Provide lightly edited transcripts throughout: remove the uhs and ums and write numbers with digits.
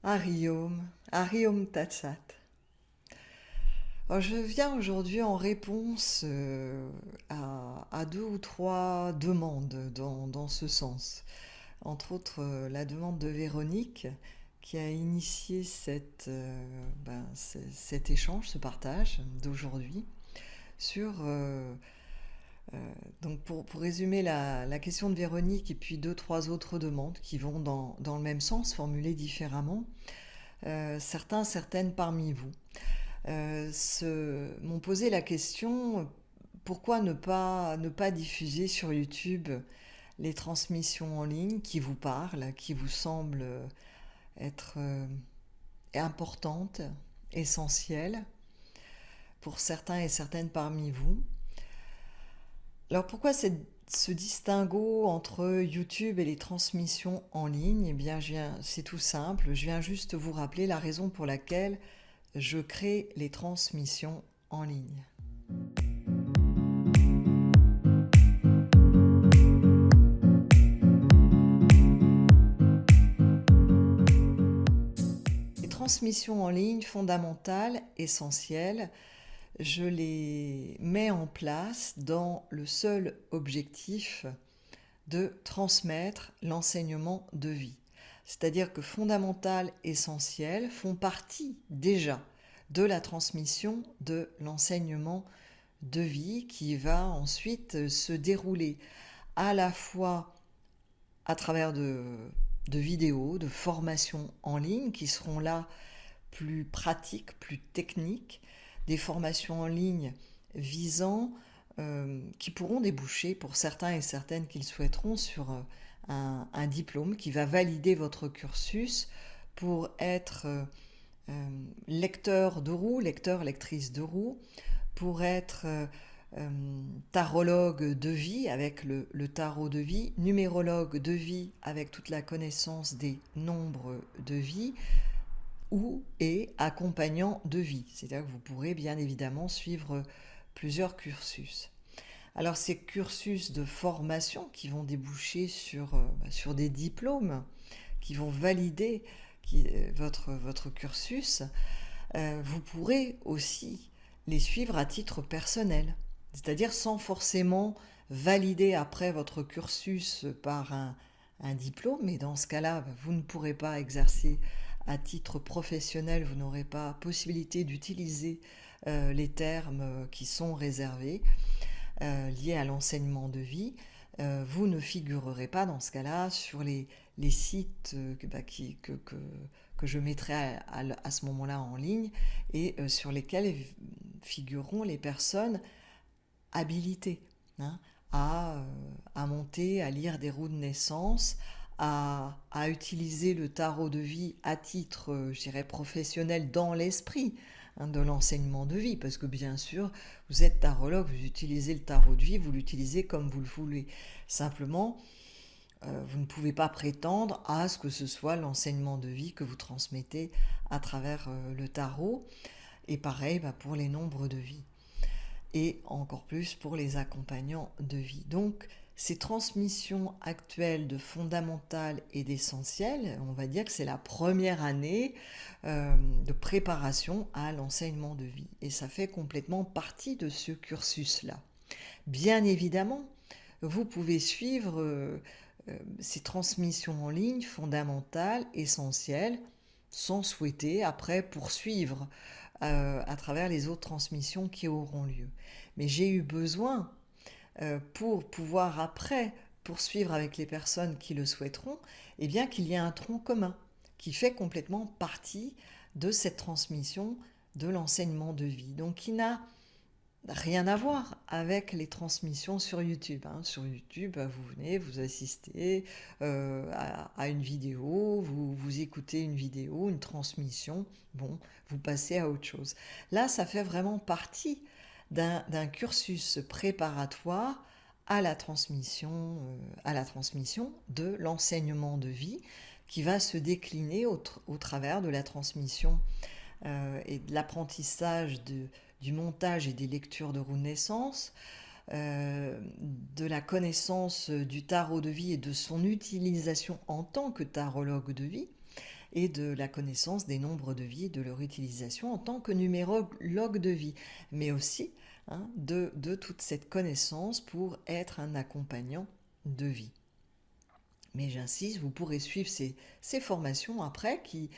Hariom Tatsat. Alors, je viens aujourd'hui en réponse à deux ou trois demandes dans ce sens. Entre autres, la demande de Véronique qui a initié cet échange, ce partage d'aujourd'hui sur... donc pour résumer la question de Véronique et puis deux, trois autres demandes qui vont dans le même sens, formulées différemment, certaines parmi vous m'ont posé la question pourquoi ne pas diffuser sur YouTube les transmissions en ligne qui vous parlent, qui vous semblent être importantes, essentielles pour certains et certaines parmi vous. Alors pourquoi ce distinguo entre YouTube et les transmissions en ligne? Eh bien, c'est tout simple, je viens juste vous rappeler la raison pour laquelle je crée les transmissions en ligne. Les transmissions en ligne fondamentales, essentielles, je les mets en place dans le seul objectif de transmettre l'enseignement de vie. C'est-à-dire que fondamental, essentiel font partie déjà de la transmission de l'enseignement de vie qui va ensuite se dérouler à la fois à travers de vidéos, de formations en ligne qui seront là plus pratiques, plus techniques, des formations en ligne visant, qui pourront déboucher pour certains et certaines qui le souhaiteront sur un diplôme qui va valider votre cursus pour être lecteur de roue, lectrice de roue, pour être tarologue de vie avec le tarot de vie, numérologue de vie avec toute la connaissance des nombres de vie, et accompagnant de vie. C'est-à-dire que vous pourrez bien évidemment suivre plusieurs cursus. Alors ces cursus de formation qui vont déboucher sur des diplômes, qui vont valider votre cursus, vous pourrez aussi les suivre à titre personnel, c'est-à-dire sans forcément valider après votre cursus par un diplôme, et dans ce cas-là, vous ne pourrez pas exercer à titre professionnel, vous n'aurez pas possibilité d'utiliser les termes qui sont réservés liés à l'enseignement de vie. Vous ne figurerez pas dans ce cas-là sur les sites que je mettrai à ce moment-là en ligne et sur lesquels figureront les personnes habilitées, hein, à monter, à lire des roues de naissance, à utiliser le tarot de vie à titre, je dirais, professionnel dans l'esprit, hein, de l'enseignement de vie, parce que bien sûr, vous êtes tarologue, vous utilisez le tarot de vie, vous l'utilisez comme vous le voulez. Simplement, vous ne pouvez pas prétendre à ce que ce soit l'enseignement de vie que vous transmettez à travers le tarot, et pareil pour les nombres de vie, et encore plus pour les accompagnants de vie. Donc, ces transmissions actuelles de fondamentales et d'essentielles, on va dire que c'est la première année de préparation à l'enseignement de vie. Et ça fait complètement partie de ce cursus-là. Bien évidemment, vous pouvez suivre ces transmissions en ligne fondamentales, essentielles, sans souhaiter après poursuivre à travers les autres transmissions qui auront lieu. Mais j'ai eu besoin, pour pouvoir après poursuivre avec les personnes qui le souhaiteront, eh bien qu'il y ait un tronc commun qui fait complètement partie de cette transmission de l'enseignement de vie. Donc qui n'a rien à voir avec les transmissions sur YouTube. Sur YouTube, vous venez, vous assistez à une vidéo, vous écoutez une vidéo, une transmission, vous passez à autre chose. Là, ça fait vraiment partie d'un cursus préparatoire à la transmission de l'enseignement de vie qui va se décliner au travers de la transmission et de l'apprentissage du montage et des lectures de roues de naissance, de la connaissance du tarot de vie et de son utilisation en tant que tarologue de vie, et de la connaissance des nombres de vie, de leur utilisation en tant que numérologue de vie, mais aussi de toute cette connaissance pour être un accompagnant de vie. Mais j'insiste, vous pourrez suivre ces formations après qui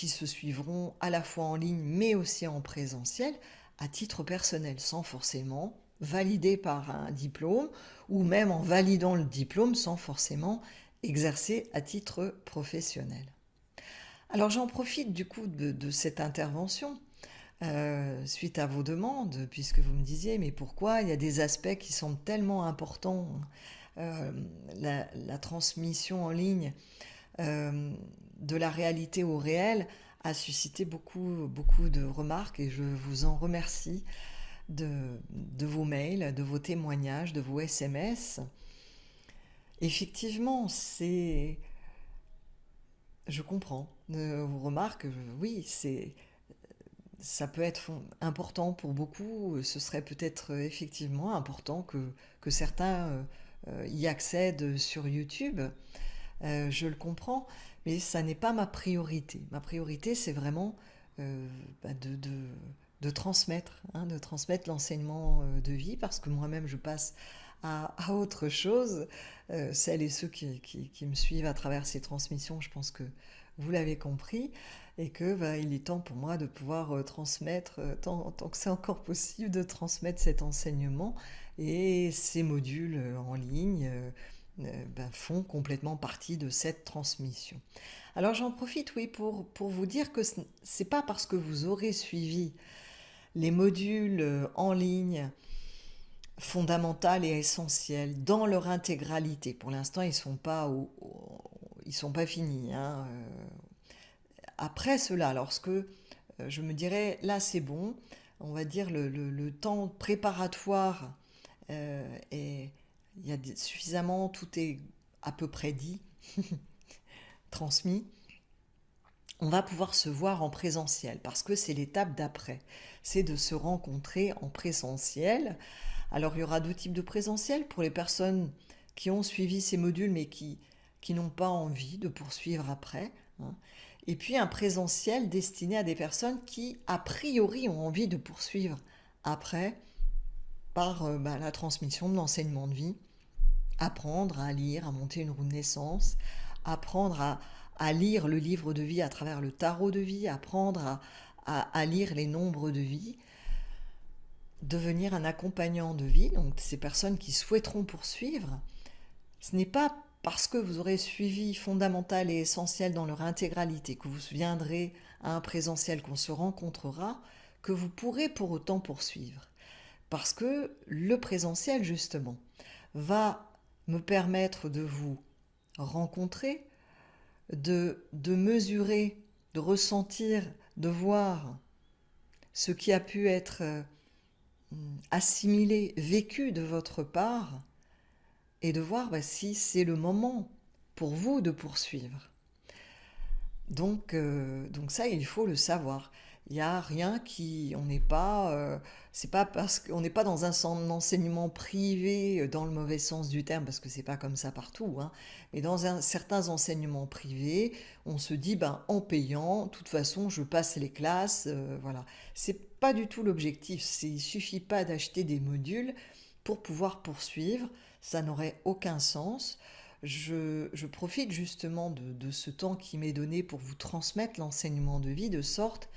se suivront à la fois en ligne mais aussi en présentiel à titre personnel, sans forcément valider par un diplôme ou même en validant le diplôme sans forcément exercer à titre professionnel. Alors j'en profite du coup de cette intervention suite à vos demandes, puisque vous me disiez mais pourquoi il y a des aspects qui sont tellement importants, la transmission en ligne de la réalité au réel a suscité beaucoup, beaucoup de remarques et je vous en remercie de vos mails, de vos témoignages, de vos SMS. Effectivement, je comprends vos remarques, oui, ça peut être important pour beaucoup, ce serait peut-être effectivement important que certains y accèdent sur YouTube. Je le comprends, mais ça n'est pas ma priorité. Ma priorité, c'est vraiment de transmettre, de transmettre l'enseignement de vie, parce que moi-même, je passe à autre chose. Celles et ceux qui me suivent à travers ces transmissions, je pense que vous l'avez compris, et que il est temps pour moi de pouvoir transmettre, tant que c'est encore possible, de transmettre cet enseignement et ces modules en ligne. Font complètement partie de cette transmission. Alors j'en profite, oui, pour vous dire que c'est pas parce que vous aurez suivi les modules en ligne fondamentaux et essentiels dans leur intégralité. Pour l'instant, ils sont pas finis. Après cela, lorsque je me dirais là c'est bon, on va dire le temps préparatoire est il y a suffisamment, tout est à peu près dit, transmis, on va pouvoir se voir en présentiel parce que c'est l'étape d'après. C'est de se rencontrer en présentiel. Alors il y aura deux types de présentiel pour les personnes qui ont suivi ces modules mais qui n'ont pas envie de poursuivre après. Et puis un présentiel destiné à des personnes qui, a priori, ont envie de poursuivre après par la transmission de l'enseignement de vie, apprendre à lire, à monter une roue de naissance, apprendre à lire le livre de vie à travers le tarot de vie, apprendre à lire les nombres de vie, devenir un accompagnant de vie, donc ces personnes qui souhaiteront poursuivre. Ce n'est pas parce que vous aurez suivi fondamental et essentiel dans leur intégralité, que vous viendrez à un présentiel, qu'on se rencontrera, que vous pourrez pour autant poursuivre. Parce que le présentiel, justement, va me permettre de vous rencontrer, de mesurer, de ressentir, de voir ce qui a pu être assimilé, vécu de votre part, et de voir si c'est le moment pour vous de poursuivre. Donc ça, il faut le savoir. Il n'y a rien c'est pas parce qu'on n'est pas dans un enseignement privé dans le mauvais sens du terme, parce que c'est pas comme ça partout, mais dans certains enseignements privés, on se dit, en payant, de toute façon, je passe les classes, voilà. C'est pas du tout l'objectif. Il suffit pas d'acheter des modules pour pouvoir poursuivre. Ça n'aurait aucun sens. Je profite justement de ce temps qui m'est donné pour vous transmettre l'enseignement de vie, de sorte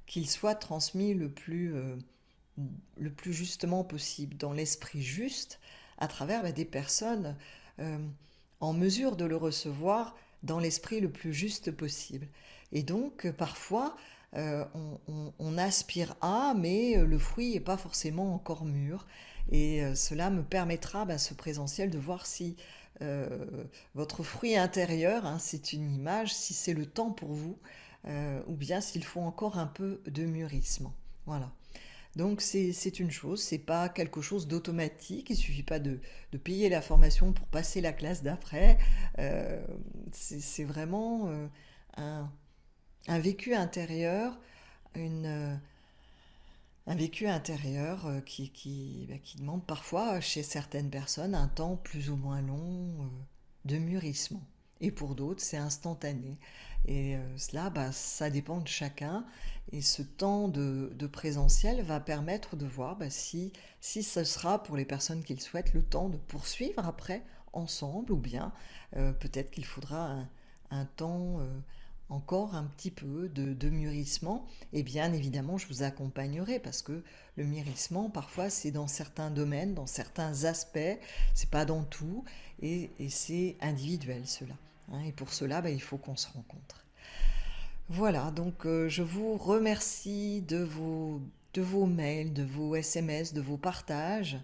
qu'il soit transmis le plus justement possible, dans l'esprit juste, à travers des personnes en mesure de le recevoir dans l'esprit le plus juste possible. Et donc, parfois, on aspire à, mais le fruit n'est pas forcément encore mûr. Et cela me permettra, ce présentiel, de voir si votre fruit intérieur, c'est une image, si c'est le temps pour vous, ou bien s'il faut encore un peu de mûrissement. Voilà. Donc c'est une chose, c'est pas quelque chose d'automatique, il suffit pas de payer la formation pour passer la classe d'après. C'est vraiment un vécu intérieur, un vécu intérieur qui demande parfois chez certaines personnes un temps plus ou moins long de mûrissement. et pour d'autres, c'est instantané. Et cela, ça dépend de chacun. Et ce temps de présentiel va permettre de voir si ce sera pour les personnes qui le souhaitent le temps de poursuivre après ensemble, ou bien peut-être qu'il faudra un temps encore un petit peu de mûrissement. Et bien évidemment, je vous accompagnerai parce que le mûrissement, parfois, c'est dans certains domaines, dans certains aspects, c'est pas dans tout, et c'est individuel cela. Hein. Et pour cela, il faut qu'on se rencontre. Voilà, donc je vous remercie de vos mails, de vos SMS, de vos partages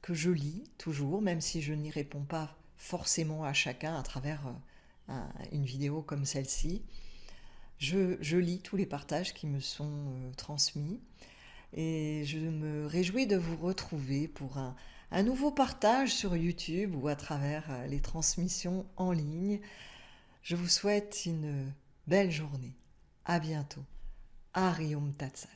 que je lis toujours, même si je n'y réponds pas forcément à chacun à travers une vidéo comme celle-ci. Je lis tous les partages qui me sont transmis et je me réjouis de vous retrouver pour un nouveau partage sur YouTube ou à travers les transmissions en ligne. Je vous souhaite une belle journée. À bientôt. Arium Tatsat.